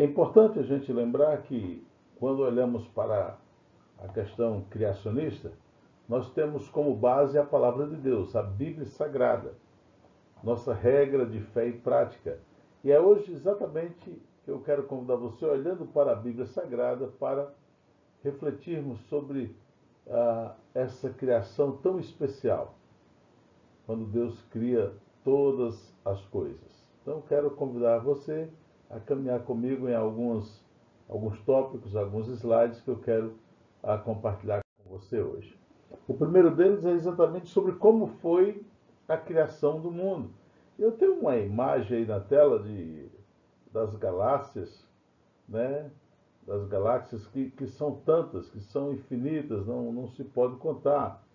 É importante a gente lembrar que, quando olhamos para a questão criacionista, nós temos como base a palavra de Deus, a Bíblia Sagrada, nossa regra de fé e prática. E é hoje exatamente que eu quero convidar você, olhando para a Bíblia Sagrada, para refletirmos sobre essa criação tão especial, quando Deus cria todas as coisas. Então, quero convidar você a caminhar comigo em alguns tópicos, alguns slides que eu quero compartilhar com você hoje. O primeiro deles é exatamente sobre como foi a criação do mundo. Eu tenho uma imagem aí na tela das galáxias, né? Das galáxias que são tantas, que são infinitas, não se pode contar.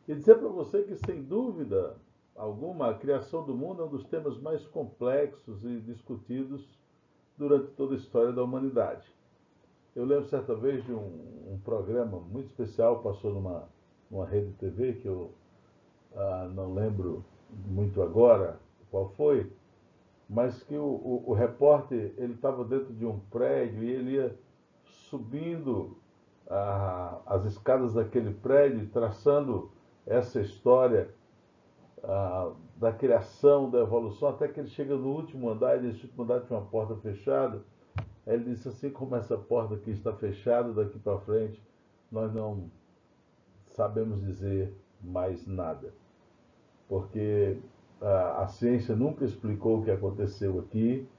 E dizer para você que, sem dúvida alguma, a criação do mundo é um dos temas mais complexos e discutidos durante toda a história da humanidade. Eu lembro certa vez de um programa muito especial, passou numa rede de TV, que eu não lembro muito agora qual foi, mas que o repórter ele estava dentro de um prédio e ele ia subindo as escadas daquele prédio, traçando essa história da criação, da evolução, até que ele chega no último andar, e nesse último andar tinha uma porta fechada. Aí ele disse assim: como essa porta aqui está fechada, daqui para frente nós não sabemos dizer mais nada, porque a ciência nunca explicou o que aconteceu aqui,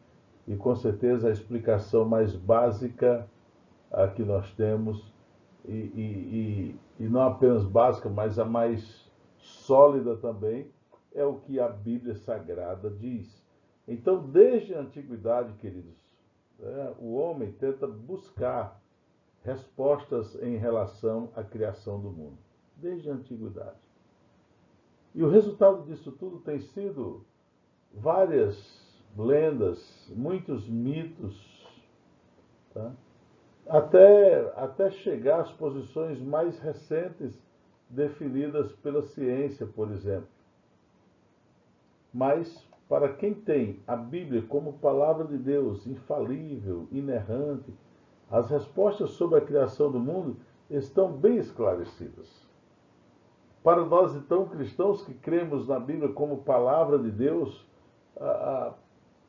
e com certeza a explicação mais básica que nós temos, e não apenas básica, mas a mais sólida também, é o que a Bíblia Sagrada diz. Então, desde a antiguidade, queridos, o homem tenta buscar respostas em relação à criação do mundo, desde a antiguidade. E o resultado disso tudo tem sido várias lendas, muitos mitos, tá? Até chegar às posições mais recentes definidas pela ciência, por exemplo. Mas, para quem tem a Bíblia como palavra de Deus, infalível, inerrante, as respostas sobre a criação do mundo estão bem esclarecidas. Para nós, então, cristãos que cremos na Bíblia como palavra de Deus,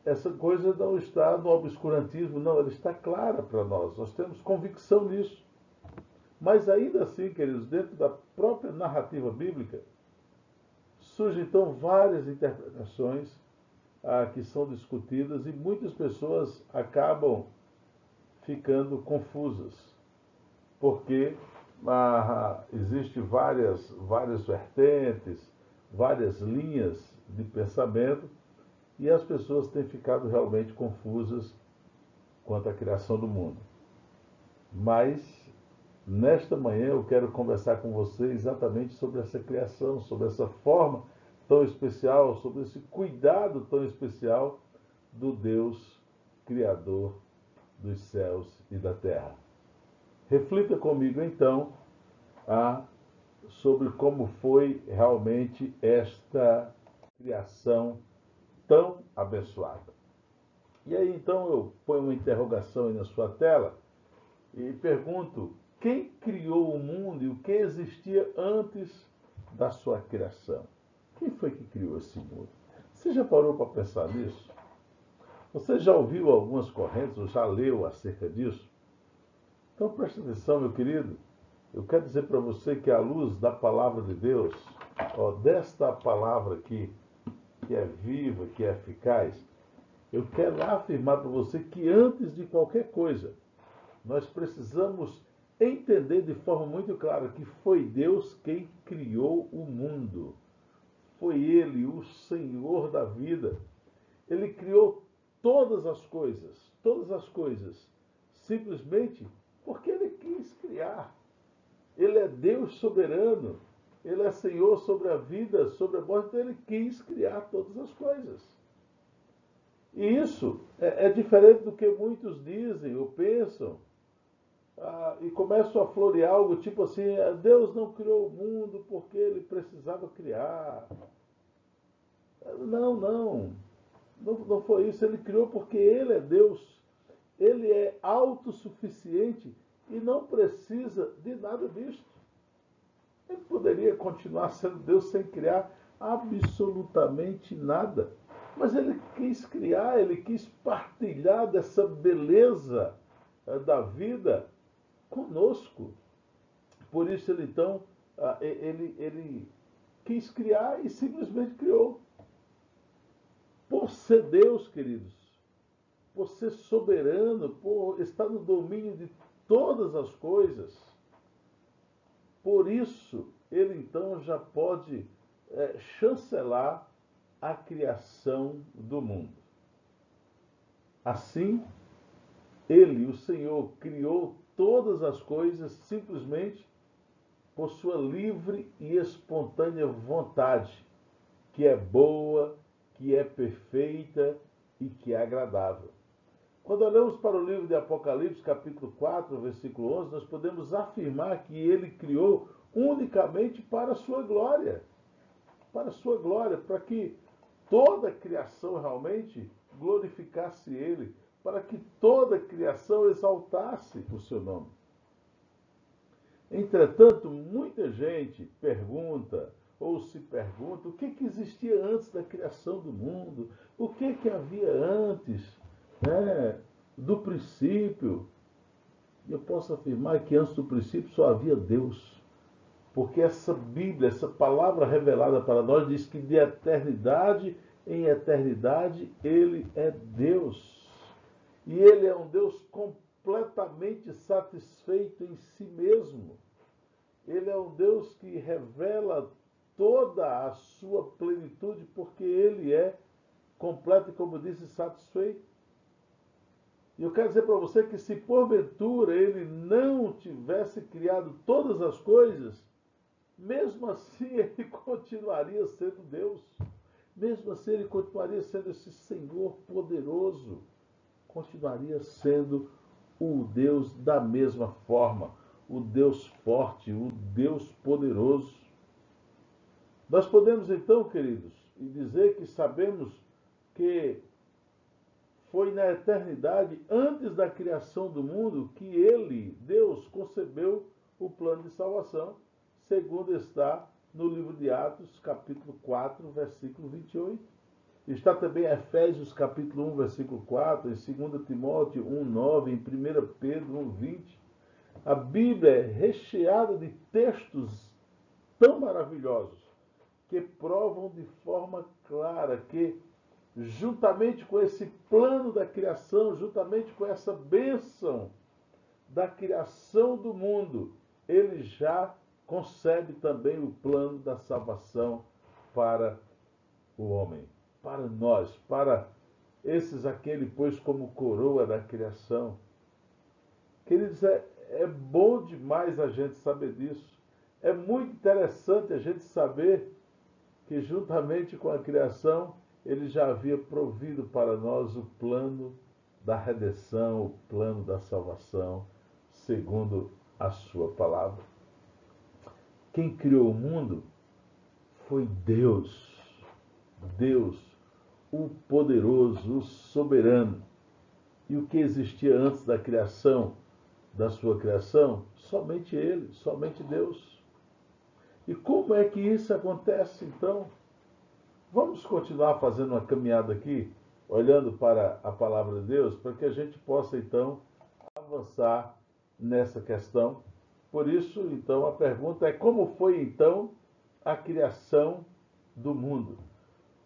essa coisa não está no obscurantismo, não, ela está clara para nós. Nós temos convicção nisso. Mas ainda assim, queridos, dentro da própria narrativa bíblica, surgem então várias interpretações que são discutidas, e muitas pessoas acabam ficando confusas, porque existem várias vertentes, várias linhas de pensamento, e as pessoas têm ficado realmente confusas quanto à criação do mundo. Mas, nesta manhã, eu quero conversar com você exatamente sobre essa criação, sobre essa forma tão especial, sobre esse cuidado tão especial do Deus Criador dos céus e da terra. Reflita comigo, então, sobre como foi realmente esta criação tão abençoada. E aí, então, eu ponho uma interrogação aí na sua tela e pergunto: quem criou o mundo e o que existia antes da sua criação? Quem foi que criou esse mundo? Você já parou para pensar nisso? Você já ouviu algumas correntes ou já leu acerca disso? Então preste atenção, meu querido. Eu quero dizer para você que, à luz da palavra de Deus, desta palavra aqui, que é viva, que é eficaz, eu quero afirmar para você que, antes de qualquer coisa, nós precisamos entender de forma muito clara que foi Deus quem criou o mundo. Foi Ele, o Senhor da vida. Ele criou todas as coisas, simplesmente porque Ele quis criar. Ele é Deus soberano, Ele é Senhor sobre a vida, sobre a morte, então Ele quis criar todas as coisas. E isso é diferente do que muitos dizem ou pensam, e começam a florear algo tipo assim: Deus não criou o mundo porque Ele precisava criar. Não foi isso. Ele criou porque Ele é Deus. ele é autossuficiente e não precisa de nada disto. Ele poderia continuar sendo Deus sem criar absolutamente nada. Mas ele quis criar, ele quis partilhar dessa beleza da vida conosco. Por isso ele então, ele quis criar e simplesmente criou. Por ser Deus, queridos, por ser soberano, por estar no domínio de todas as coisas, por isso ele então já pode chancelar a criação do mundo. Assim, ele, o Senhor, criou todas as coisas simplesmente por sua livre e espontânea vontade, que é boa, que é perfeita e que é agradável. Quando olhamos para o livro de Apocalipse, capítulo 4, versículo 11, nós podemos afirmar que ele criou unicamente para a sua glória. Para a sua glória, para que toda a criação realmente glorificasse ele, para que toda a criação exaltasse o seu nome. Entretanto, muita gente pergunta ou se pergunta o que existia antes da criação do mundo, o que havia antes, né, do princípio. Eu posso afirmar que antes do princípio só havia Deus. Porque essa Bíblia, essa palavra revelada para nós, diz que de eternidade em eternidade Ele é Deus. E Ele é um Deus completamente satisfeito em si mesmo. Ele é um Deus que revela toda a sua plenitude, porque Ele é completo e, como eu disse, satisfeito. E eu quero dizer para você que se porventura Ele não tivesse criado todas as coisas, mesmo assim ele continuaria sendo Deus. Mesmo assim ele continuaria sendo esse Senhor poderoso. Continuaria sendo o Deus da mesma forma. O Deus forte, o Deus poderoso. Nós podemos então, queridos, dizer que sabemos que foi na eternidade, antes da criação do mundo, que ele, Deus, concebeu o plano de salvação, segundo está no livro de Atos, capítulo 4, versículo 28. Está também em Efésios, capítulo 1, versículo 4, em 2 Timóteo 1, 9, em 1 Pedro 1, 20. A Bíblia é recheada de textos tão maravilhosos que provam de forma clara que, juntamente com esse plano da criação, juntamente com essa bênção da criação do mundo, ele já concebe também o plano da salvação para o homem, para nós, para esses aquele, pois, como coroa da criação. Queridos, é bom demais a gente saber disso. É muito interessante a gente saber que, juntamente com a criação, ele já havia provido para nós o plano da redenção, o plano da salvação, segundo a sua palavra. Quem criou o mundo foi Deus. Deus, o poderoso, o soberano. E o que existia antes da criação, da sua criação? Somente Ele, somente Deus. E como é que isso acontece, então? Vamos continuar fazendo uma caminhada aqui, olhando para a palavra de Deus, para que a gente possa, então, avançar nessa questão. Por isso, então, a pergunta é: como foi, então, a criação do mundo?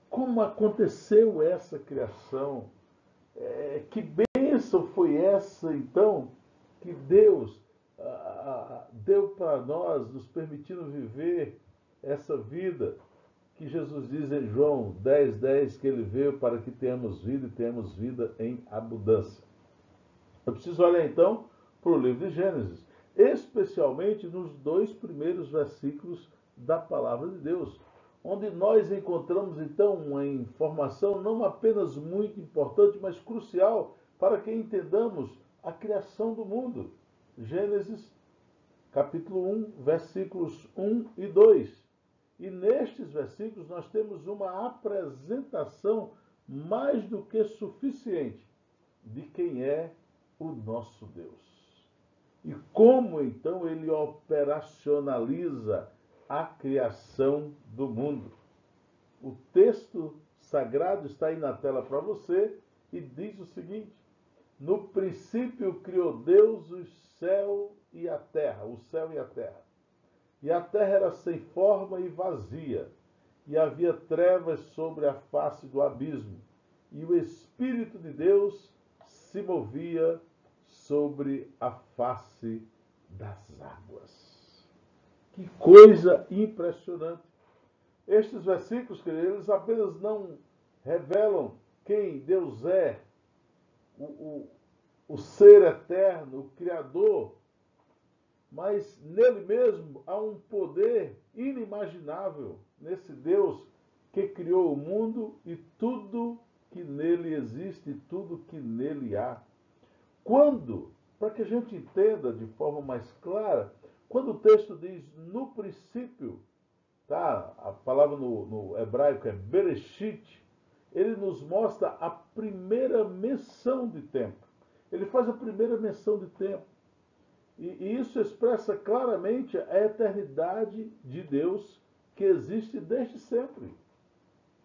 Como aconteceu essa criação? Que bênção foi essa, então, que Deus deu para nós, nos permitindo viver essa vida que Jesus diz em João 10, 10, que ele veio para que tenhamos vida e tenhamos vida em abundância. Eu preciso olhar, então, para o livro de Gênesis, especialmente nos 2 primeiros versículos da palavra de Deus, onde nós encontramos, então, uma informação não apenas muito importante, mas crucial para que entendamos a criação do mundo. Gênesis, capítulo 1, versículos 1 e 2. E nestes versículos nós temos uma apresentação mais do que suficiente de quem é o nosso Deus. E como então ele operacionaliza a criação do mundo? O texto sagrado está aí na tela para você e diz o seguinte: no princípio criou Deus o céu e a terra, o céu e a terra. E a terra era sem forma e vazia, e havia trevas sobre a face do abismo, e o Espírito de Deus se movia sobre a face das águas. Que coisa impressionante! Estes versículos, queridos, eles apenas não revelam quem Deus é, o ser eterno, o Criador, mas nele mesmo há um poder inimaginável nesse Deus que criou o mundo e tudo que nele existe, tudo que nele há. Para que a gente entenda de forma mais clara, quando o texto diz no princípio, tá? A palavra no hebraico é Bereshit, ele nos mostra a primeira menção de tempo. Ele faz a primeira menção de tempo. E isso expressa claramente a eternidade de Deus que existe desde sempre.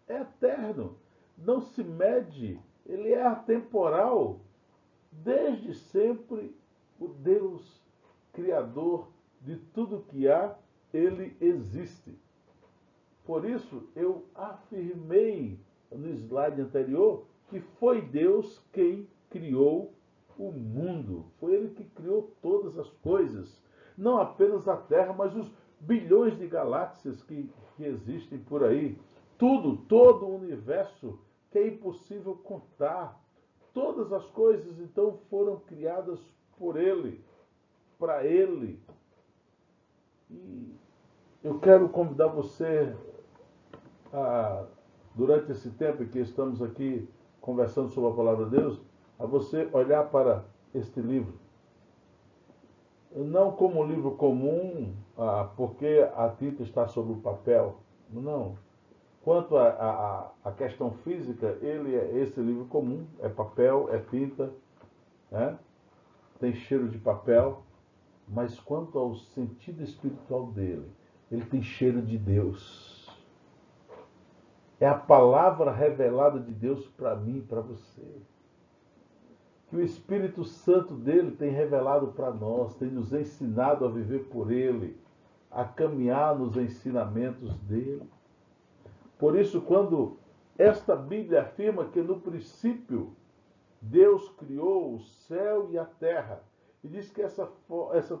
É eterno, não se mede, ele é atemporal. Desde sempre, o Deus Criador de tudo que há, ele existe. Por isso, eu afirmei no slide anterior que foi Deus quem criou o mundo. Foi ele que criou todas as coisas. Não apenas a Terra, mas os bilhões de galáxias que existem por aí. Todo o universo que é impossível contar. Todas as coisas, então, foram criadas por ele, para ele. E eu quero convidar você, durante esse tempo em que estamos aqui conversando sobre a palavra de Deus, a você olhar para este livro. Não como um livro comum, porque a tinta está sobre o papel. Não. Quanto à questão física, ele é esse livro comum, é papel, é tinta, né? Tem cheiro de papel, mas quanto ao sentido espiritual dele, ele tem cheiro de Deus. É a palavra revelada de Deus para mim e para você. Que o Espírito Santo dele tem revelado para nós, tem nos ensinado a viver por ele, a caminhar nos ensinamentos dele. Por isso, quando esta Bíblia afirma que no princípio Deus criou o céu e a terra, e diz que essa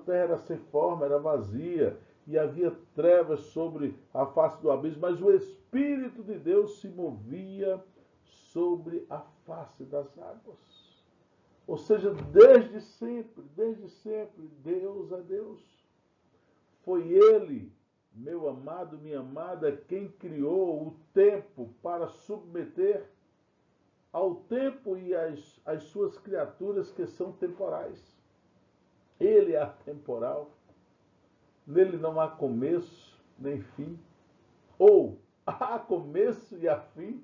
terra era sem forma, era vazia, e havia trevas sobre a face do abismo, mas o Espírito de Deus se movia sobre a face das águas. Ou seja, desde sempre, Deus é Deus. Foi Ele, meu amado, minha amada, quem criou o tempo para submeter ao tempo e às suas criaturas que são temporais. Ele é atemporal. Nele não há começo nem fim. Ou há começo e há fim,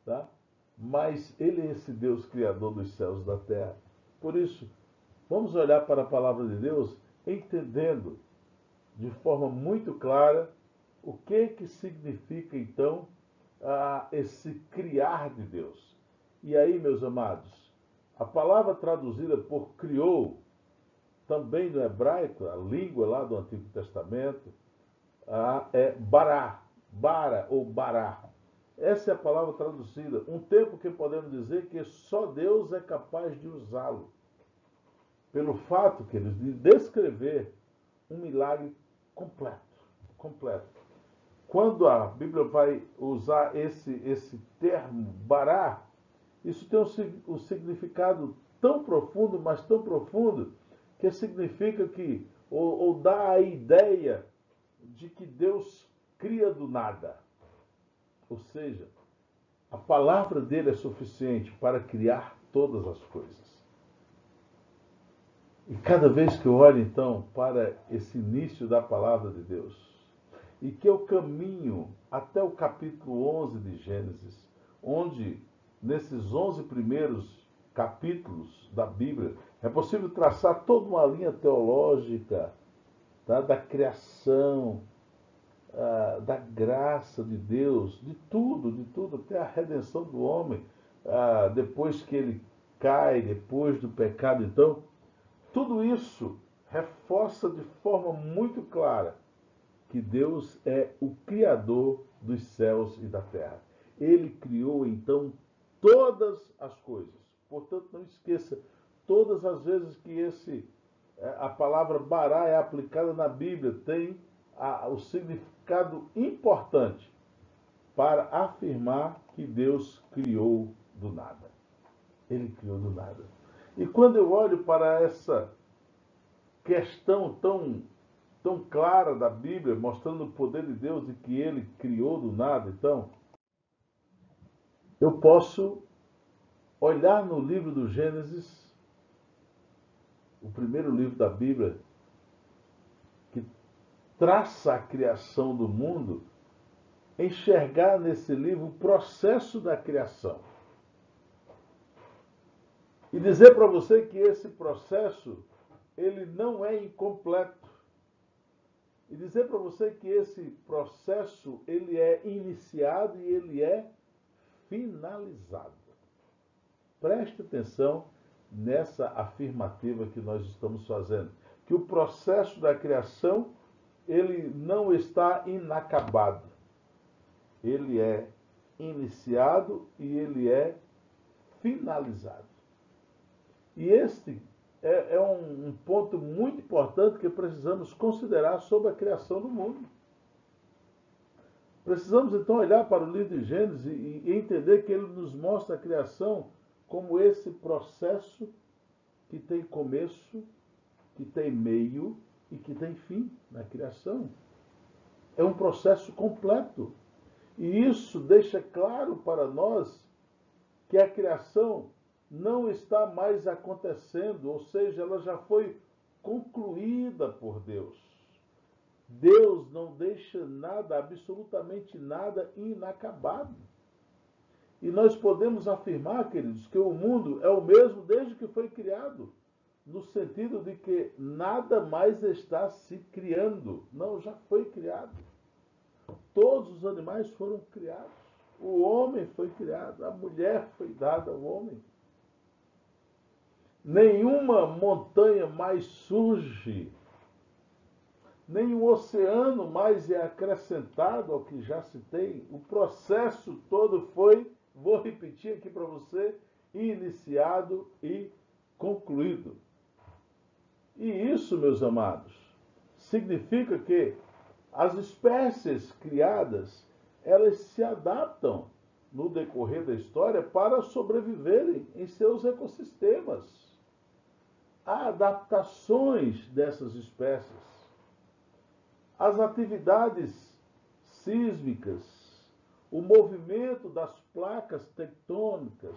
tá? Mas ele é esse Deus criador dos céus e da terra. Por isso, vamos olhar para a palavra de Deus entendendo de forma muito clara o que significa então esse criar de Deus. E aí, meus amados, a palavra traduzida por criou, também no hebraico, a língua lá do Antigo Testamento, é bará, bara ou bará. Essa é a palavra traduzida. Um tempo que podemos dizer que só Deus é capaz de usá-lo. Pelo fato, queridos, de descrever um milagre completo. Quando a Bíblia vai usar esse termo, bará, isso tem um significado tão profundo, mas tão profundo, que significa que, ou dá a ideia de que Deus cria do nada. Ou seja, a palavra dele é suficiente para criar todas as coisas. E cada vez que eu olho, então, para esse início da palavra de Deus, e que eu caminho até o capítulo 11 de Gênesis, onde, nesses 11 primeiros capítulos da Bíblia, é possível traçar toda uma linha teológica, tá, da criação, da graça de Deus, de tudo, até a redenção do homem, depois que ele cai, depois do pecado. Então, tudo isso reforça de forma muito clara que Deus é o Criador dos céus e da terra. Ele criou, então, todas as coisas. Portanto, não esqueça, todas as vezes que a palavra bará é aplicada na Bíblia, tem o significado importante para afirmar que Deus criou do nada. Ele criou do nada. E quando eu olho para essa questão tão clara da Bíblia, mostrando o poder de Deus e que ele criou do nada, então, eu posso olhar no livro do Gênesis, o primeiro livro da Bíblia, que traça a criação do mundo, enxergar nesse livro o processo da criação. E dizer para você que esse processo, ele não é incompleto. E dizer para você que esse processo, ele é iniciado e ele é finalizado. Preste atenção nessa afirmativa que nós estamos fazendo. Que o processo da criação, ele não está inacabado. Ele é iniciado e ele é finalizado. E este é um ponto muito importante que precisamos considerar sobre a criação do mundo. Precisamos então olhar para o livro de Gênesis e entender que ele nos mostra a criação como esse processo que tem começo, que tem meio e que tem fim na criação. É um processo completo. E isso deixa claro para nós que a criação não está mais acontecendo, ou seja, ela já foi concluída por Deus. Deus não deixa nada, absolutamente nada, inacabado. E nós podemos afirmar, queridos, que o mundo é o mesmo desde que foi criado, no sentido de que nada mais está se criando. Não, já foi criado. Todos os animais foram criados. O homem foi criado, a mulher foi dada ao homem. Nenhuma montanha mais surge, nenhum oceano mais é acrescentado ao que já se tem. O processo todo foi, vou repetir aqui para você, iniciado e concluído. E isso, meus amados, significa que as espécies criadas, elas se adaptam no decorrer da história para sobreviverem em seus ecossistemas. Há adaptações dessas espécies. As atividades sísmicas, o movimento das placas tectônicas,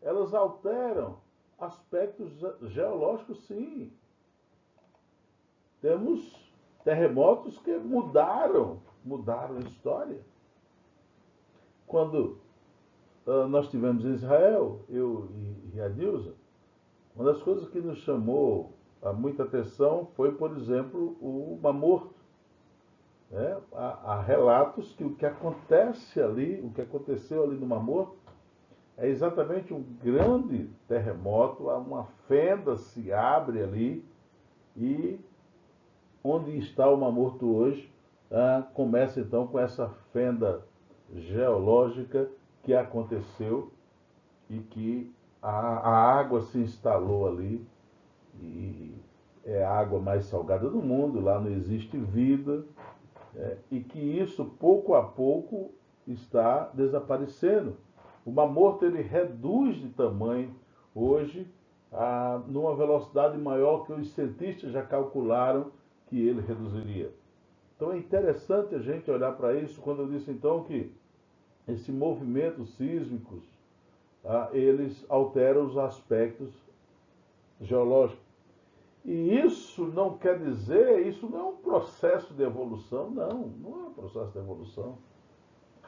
elas alteram aspectos geológicos, sim. Temos terremotos que mudaram a história. Quando nós estivemos em Israel, eu e a Nilza, uma das coisas que nos chamou muita atenção foi, por exemplo, o Mar Morto. Há relatos que o que acontece ali, o que aconteceu ali no Mar Morto, é exatamente um grande terremoto, uma fenda se abre ali e onde está o Mar Morto hoje, começa então com essa fenda geológica que aconteceu e que a água se instalou ali e é a água mais salgada do mundo, lá não existe vida, e que isso pouco a pouco está desaparecendo. O Mar Morto ele reduz de tamanho hoje numa velocidade maior que os cientistas já calcularam que ele reduziria. Então é interessante a gente olhar para isso quando eu disse então que esse movimento sísmicos eles alteram os aspectos geológicos. E isso não quer dizer, isso não é um processo de evolução, não é um processo de evolução.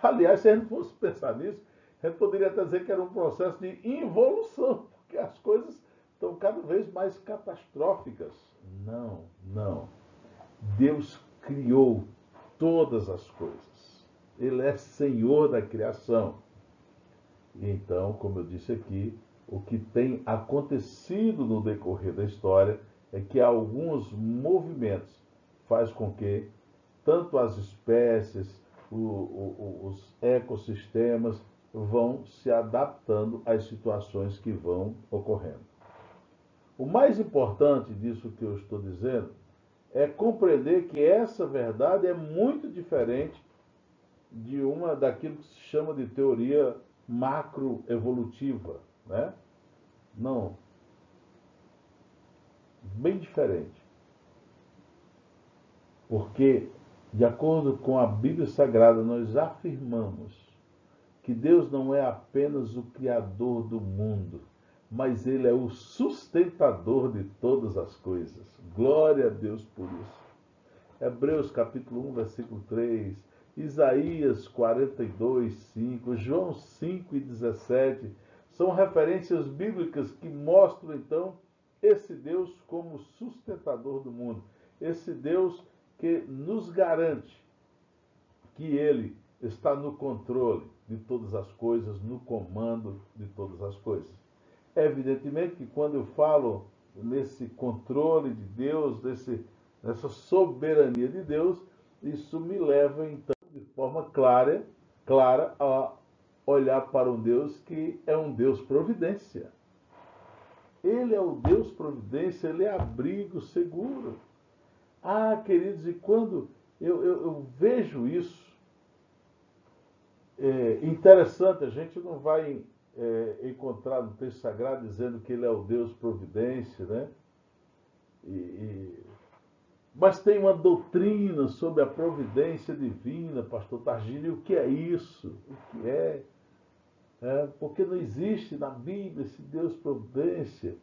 Aliás, se a gente fosse pensar nisso, a gente poderia até dizer que era um processo de involução, porque as mais catastróficas. Não, não. Deus criou todas as coisas. Ele é Senhor da criação. Então, como eu disse aqui, o que tem acontecido no decorrer da história é que alguns movimentos faz com que tanto as espécies, os ecossistemas vão se adaptando às situações que vão ocorrendo. O mais importante disso que eu estou dizendo é compreender que essa verdade é muito diferente daquilo que se chama de teoria macroevolutiva, né? Não, bem diferente. Porque, de acordo com a Bíblia Sagrada, nós afirmamos que Deus não é apenas o Criador do mundo, mas Ele é o sustentador de todas as coisas. Glória a Deus por isso. Hebreus capítulo 1, versículo 3, Isaías 42, 5, João 5 e 17, são referências bíblicas que mostram, então, esse Deus como sustentador do mundo. Esse Deus que nos garante que Ele está no controle de todas as coisas, no comando de todas as coisas. Evidentemente que quando eu falo nesse controle de Deus, nessa soberania de Deus, isso me leva, então, de forma clara a olhar para um Deus que é um Deus providência. Ele é o Deus providência, Ele é abrigo seguro. Ah, queridos, e quando eu vejo isso, interessante, a gente não vai encontrar no texto sagrado dizendo que Ele é o Deus providência, né? Mas tem uma doutrina sobre a providência divina, pastor Targini, o que é isso? O que é? Porque não existe na Bíblia esse Deus providência.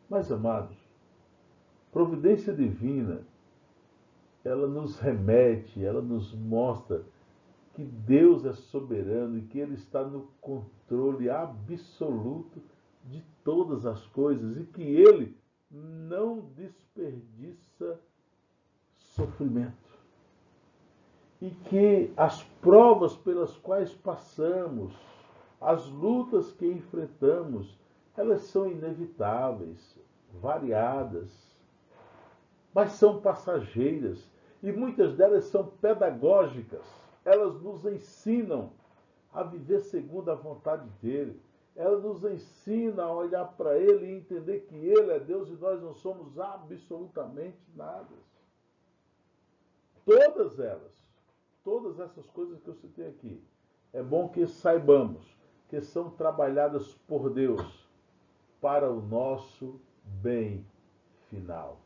Mas, amados, providência divina, ela nos remete, ela nos mostra que Deus é soberano e que Ele está no controle absoluto de todas as coisas e que Ele não desperdiça sofrimento. E que as provas pelas quais passamos, as lutas que enfrentamos, elas são inevitáveis, variadas, mas são passageiras e muitas delas são pedagógicas. Elas nos ensinam a viver segundo a vontade dEle. Elas nos ensinam a olhar para Ele e entender que Ele é Deus e nós não somos absolutamente nada. Todas elas, todas essas coisas que eu citei aqui, é bom que saibamos que são trabalhadas por Deus para o nosso bem final.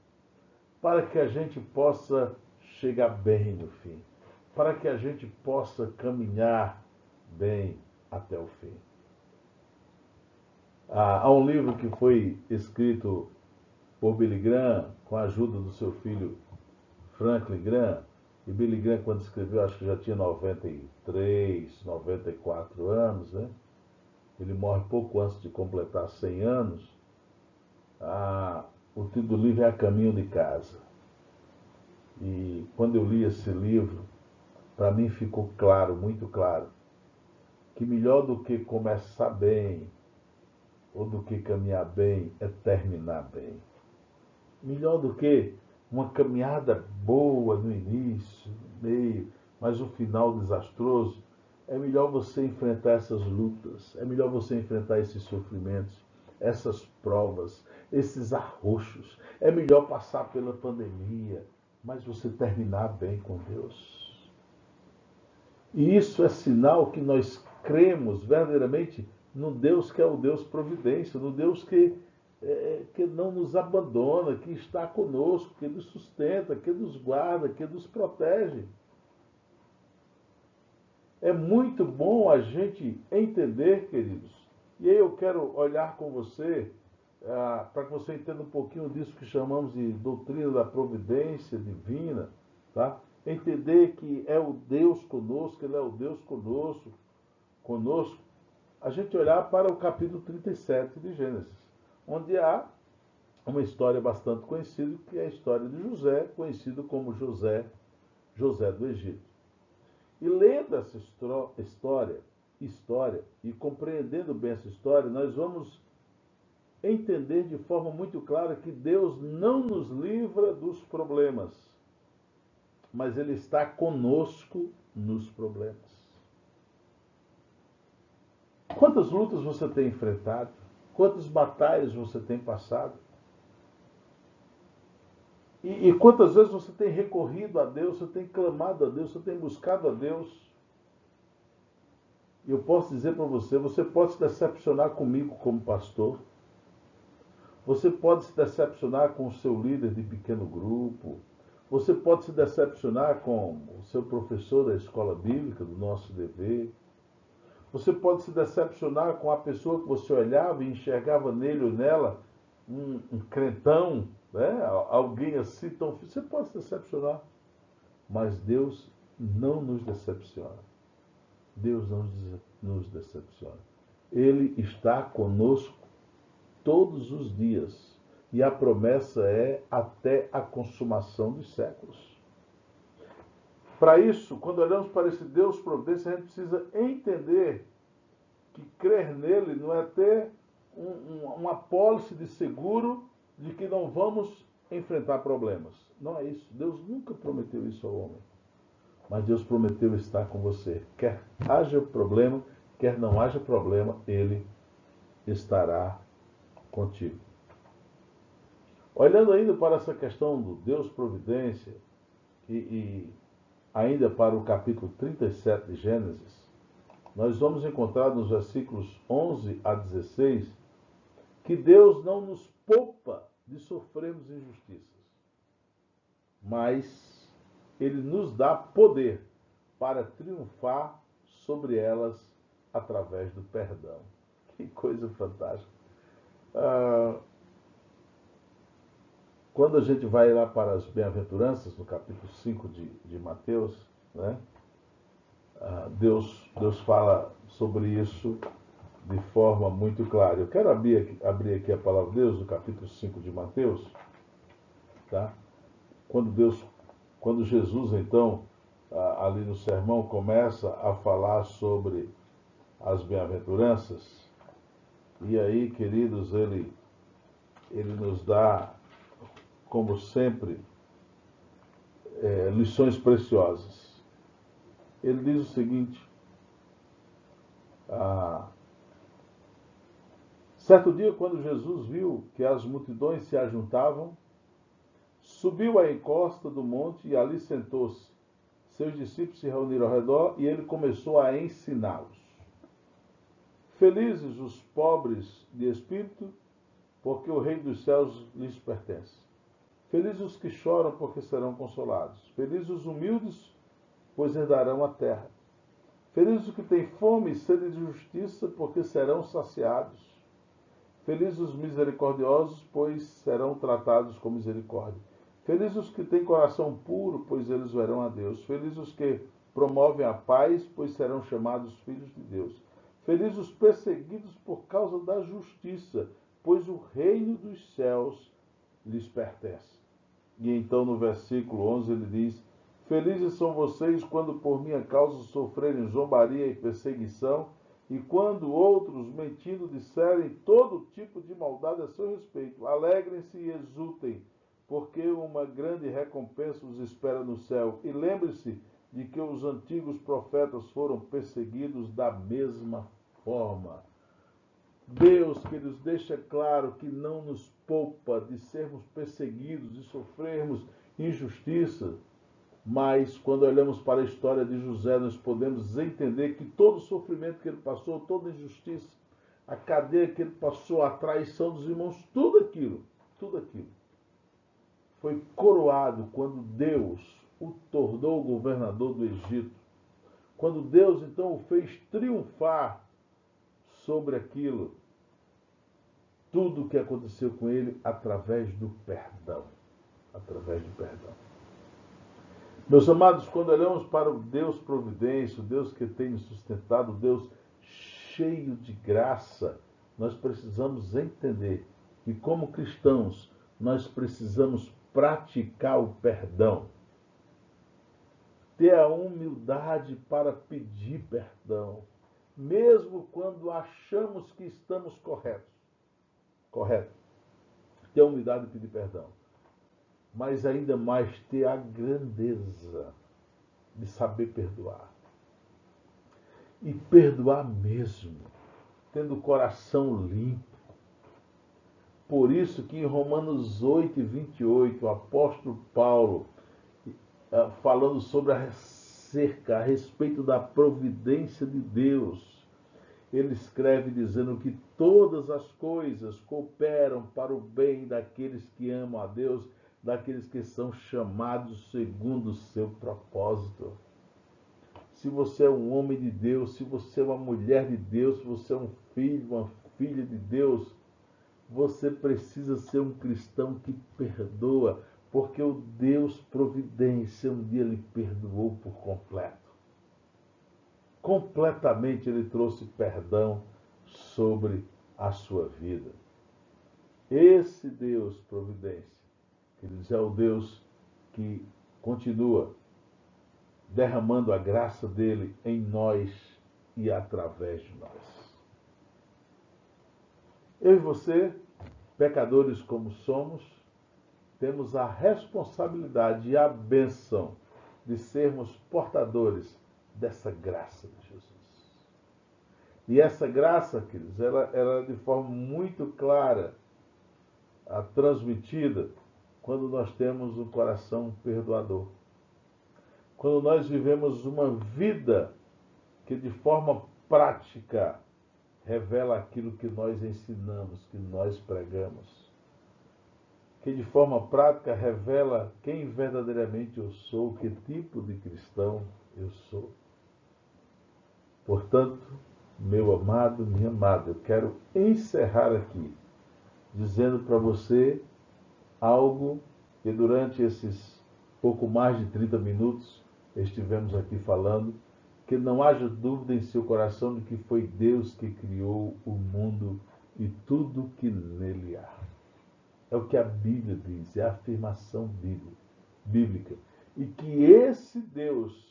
Para que a gente possa chegar bem no fim. Para que a gente possa caminhar bem até o fim. Há um livro que foi escrito por Billy Graham, com a ajuda do seu filho Franklin Graham, e Billy Graham, quando escreveu, acho que já tinha 93, 94 anos, né? Ele morre pouco antes de completar 100 anos. O título do livro é A Caminho de Casa. E quando eu li esse livro, para mim ficou claro, muito claro, que melhor do que começar bem, ou do que caminhar bem, é terminar bem. Melhor do que uma caminhada boa no início, no meio, mas o final desastroso, é melhor você enfrentar essas lutas, é melhor você enfrentar esses sofrimentos, essas provas, esses arroxos. É melhor passar pela pandemia, mas você terminar bem com Deus. E isso é sinal que nós cremos verdadeiramente no Deus que é o Deus providência, no Deus que não nos abandona, que está conosco, que nos sustenta, que nos guarda, que nos protege. É muito bom a gente entender, queridos, e aí eu quero olhar com você, para que você entenda um pouquinho disso que chamamos de doutrina da providência divina, tá? Entender que é o Deus conosco, Ele é o Deus conosco, a gente olhar para o capítulo 37 de Gênesis, onde há uma história bastante conhecida, que é a história de José, conhecido como José do Egito. E lendo essa história e compreendendo bem essa história, nós vamos entender de forma muito clara que Deus não nos livra dos problemas, mas Ele está conosco nos problemas. Quantas lutas você tem enfrentado? Quantas batalhas você tem passado? E quantas vezes você tem recorrido a Deus, você tem clamado a Deus, você tem buscado a Deus? E eu posso dizer para você, você pode se decepcionar comigo como pastor, você pode se decepcionar com o seu líder de pequeno grupo, você pode se decepcionar com o seu professor da escola bíblica, do nosso dever, você pode se decepcionar com a pessoa que você olhava e enxergava nele ou nela um crentão, né? Alguém assim tão... Você pode se decepcionar, mas Deus não nos decepciona. Deus não nos decepciona. Ele está conosco todos os dias. E a promessa é até a consumação dos séculos. Para isso, quando olhamos para esse Deus providência, a gente precisa entender que crer nele não é ter uma apólice de seguro de que não vamos enfrentar problemas. Não é isso. Deus nunca prometeu isso ao homem. Mas Deus prometeu estar com você. Quer haja problema, quer não haja problema, Ele estará contigo. Olhando ainda para essa questão do Deus providência e ainda para o capítulo 37 de Gênesis, nós vamos encontrar nos versículos 11 a 16 que Deus não nos poupa de sofrermos injustiças, mas Ele nos dá poder para triunfar sobre elas através do perdão. Que coisa fantástica. Quando a gente vai lá para as bem-aventuranças, no capítulo 5 de Mateus, né, Deus fala sobre isso de forma muito clara. Eu quero abrir aqui a palavra de Deus, no capítulo 5 de Mateus, tá? Quando Jesus, então, ali no sermão, começa a falar sobre as bem-aventuranças, e aí, queridos, ele nos dá, como sempre, lições preciosas. Ele diz o seguinte: certo dia, quando Jesus viu que as multidões se ajuntavam, subiu à encosta do monte e ali sentou-se. Seus discípulos se reuniram ao redor e ele começou a ensiná-los. Felizes os pobres de espírito, porque o reino dos céus lhes pertence. Felizes os que choram, porque serão consolados. Felizes os humildes, pois herdarão a terra. Felizes os que têm fome e sede de justiça, porque serão saciados. Felizes os misericordiosos, pois serão tratados com misericórdia. Felizes os que têm coração puro, pois eles verão a Deus. Felizes os que promovem a paz, pois serão chamados filhos de Deus. Felizes os perseguidos por causa da justiça, pois o reino dos céus lhes pertence. E então no versículo 11 ele diz: felizes são vocês quando por minha causa sofrerem zombaria e perseguição, e quando outros, mentindo, disserem todo tipo de maldade a seu respeito. Alegrem-se e exultem, porque uma grande recompensa os espera no céu. E lembre-se de que os antigos profetas foram perseguidos da mesma forma. Deus, que nos deixa claro que não nos poupa de sermos perseguidos, de sofrermos injustiça, mas quando olhamos para a história de José, nós podemos entender que todo o sofrimento que ele passou, toda a injustiça, a cadeia que ele passou, a traição dos irmãos, tudo aquilo foi coroado quando Deus o tornou governador do Egito. Quando Deus, então, o fez triunfar sobre aquilo, tudo o que aconteceu com ele através do perdão. Através do perdão. Meus amados, quando olhamos para o Deus providência, o Deus que tem nos sustentado, o Deus cheio de graça, nós precisamos entender que, como cristãos, nós precisamos praticar o perdão. Ter a humildade para pedir perdão, mesmo quando achamos que estamos corretos. Correto. Ter a humildade de pedir perdão. Mas ainda mais ter a grandeza de saber perdoar. E perdoar mesmo, tendo o coração limpo. Por isso que em Romanos 8:28, o apóstolo Paulo, falando sobre a respeito da providência de Deus, ele escreve dizendo que todas as coisas cooperam para o bem daqueles que amam a Deus, daqueles que são chamados segundo o seu propósito. Se você é um homem de Deus, se você é uma mulher de Deus, se você é um filho, uma filha de Deus, você precisa ser um cristão que perdoa, porque o Deus providência um dia lhe perdoou por completo. Completamente ele trouxe perdão sobre a sua vida. Esse Deus providência, queridos, é o Deus que continua derramando a graça dele em nós e através de nós. Eu e você, pecadores como somos, temos a responsabilidade e a bênção de sermos portadores dessa graça de Jesus. E essa graça, queridos, ela de forma muito clara transmitida quando nós temos um coração perdoador. Quando nós vivemos uma vida que de forma prática revela aquilo que nós ensinamos, que nós pregamos. Que de forma prática revela quem verdadeiramente eu sou, que tipo de cristão eu sou. Portanto, meu amado, minha amada, eu quero encerrar aqui dizendo para você algo que durante esses pouco mais de 30 minutos estivemos aqui falando, que não haja dúvida em seu coração de que foi Deus que criou o mundo e tudo que nele há. É o que a Bíblia diz, é a afirmação bíblica. E que esse Deus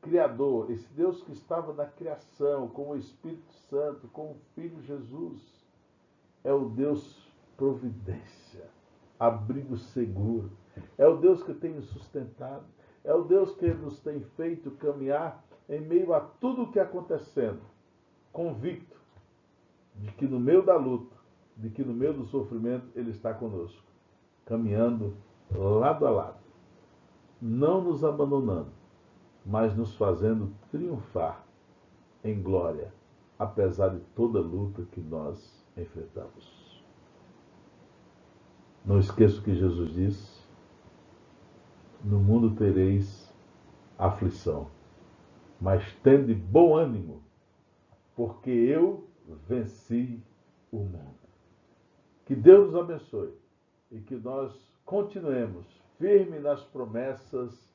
Criador, esse Deus que estava na criação, com o Espírito Santo, com o Filho Jesus, é o Deus providência, abrigo seguro. É o Deus que tem nos sustentado. É o Deus que nos tem feito caminhar em meio a tudo o que acontecendo, convicto de que no meio da luta, de que no meio do sofrimento, Ele está conosco, caminhando lado a lado, não nos abandonando, mas nos fazendo triunfar em glória, apesar de toda luta que nós enfrentamos. Não esqueça o que Jesus disse: no mundo tereis aflição, mas tende bom ânimo, porque eu venci o mundo. Que Deus nos abençoe e que nós continuemos firmes nas promessas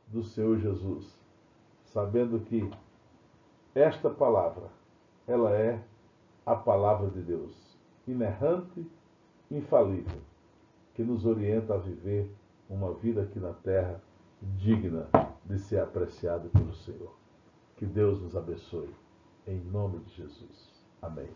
do Senhor Jesus, sabendo que esta palavra, ela é a palavra de Deus, inerrante, infalível, que nos orienta a viver uma vida aqui na terra digna de ser apreciada pelo Senhor. Que Deus nos abençoe. Em nome de Jesus. Amém.